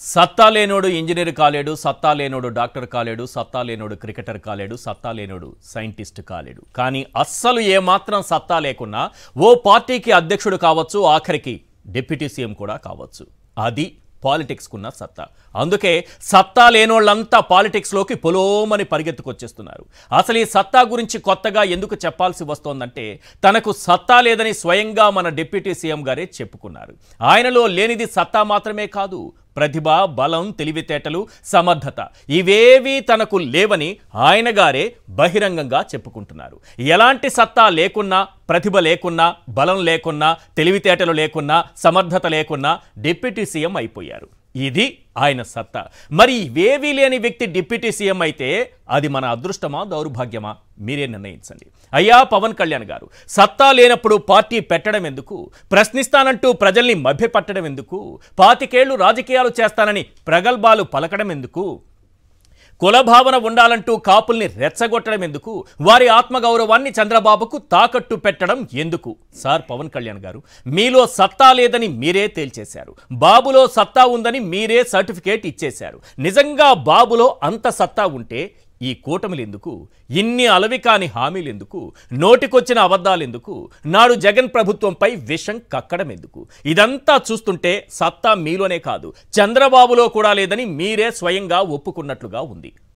సత్తా లేనోడు ఇంజనీర్ కాలేడు, సత్తా లేనోడు డాక్టర్ కాలేడు, సత్తా లేనోడు క్రికెటర్ కాలేడు, సత్తా లేనోడు సైంటిస్ట్ కాలేడు. కానీ అస్సలు ఏమాత్రం సత్తా లేకున్నా ఓ పార్టీకి అధ్యక్షుడు కావచ్చు, ఆఖరికి డిప్యూటీ సీఎం కూడా కావచ్చు. అది పాలిటిక్స్కున్న సత్తా. అందుకే సత్తా లేనోళ్ళంతా పాలిటిక్స్లోకి పొలోమని పరిగెత్తుకొచ్చేస్తున్నారు. అసలు ఈ సత్తా గురించి కొత్తగా ఎందుకు చెప్పాల్సి వస్తోందంటే, తనకు సత్తా లేదని స్వయంగా మన డిప్యూటీ సీఎం గారే చెప్పుకున్నారు. ఆయనలో లేనిది సత్తా మాత్రమే కాదు, ప్రతిభ, బలం, తెలివితేటలు, సమర్థత ఇవేవీ తనకు లేవని ఆయన గారే బహిరంగంగా చెప్పుకుంటున్నారు. ఎలాంటి సత్తా లేకున్నా, ప్రతిభ లేకున్నా, బలం లేకున్నా, తెలివితేటలు లేకున్నా, సమర్థత లేకున్నా డిప్యూటీ సీఎం అయిపోయారు. ఇది ఆయన సత్తా. మరి ఇవేవీ లేని వ్యక్తి డిప్యూటీ సీఎం అయితే అది మన అదృష్టమా, దౌర్భాగ్యమా? మీరే నిర్ణయించండి. అయ్యా పవన్ కళ్యాణ్ గారు, సత్తా లేనప్పుడు పార్టీ పెట్టడం ఎందుకు? ప్రశ్నిస్తానంటూ ప్రజల్ని మభ్యపట్టడం ఎందుకు? 25 ఏళ్లు రాజకీయాలు చేస్తానని ప్రగల్భాలు పలకడం ఎందుకు? కులభావన ఉండాలంటూ కాపుల్ని రెచ్చగొట్టడం ఎందుకు? వారి ఆత్మగౌరవాన్ని చంద్రబాబుకు తాకట్టు పెట్టడం ఎందుకు? సార్ పవన్ కళ్యాణ్ గారు, మీలో సత్తా లేదని మీరే తేల్చేశారు. బాబులో సత్తా ఉందని మీరే సర్టిఫికేట్ ఇచ్చేశారు. నిజంగా బాబులో అంత సత్తా ఉంటే ఈ కూటమిలు ఎందుకు? ఇన్ని అలవికాని హామీలు ఎందుకు? నోటికొచ్చిన అబద్ధాలు ఎందుకు? నాడు జగన్ ప్రభుత్వంపై విషం కక్కడం ఎందుకు? ఇదంతా చూస్తుంటే సత్తా మీలోనే కాదు, చంద్రబాబులో కూడా లేదని మీరే స్వయంగా ఒప్పుకున్నట్లుగా ఉంది.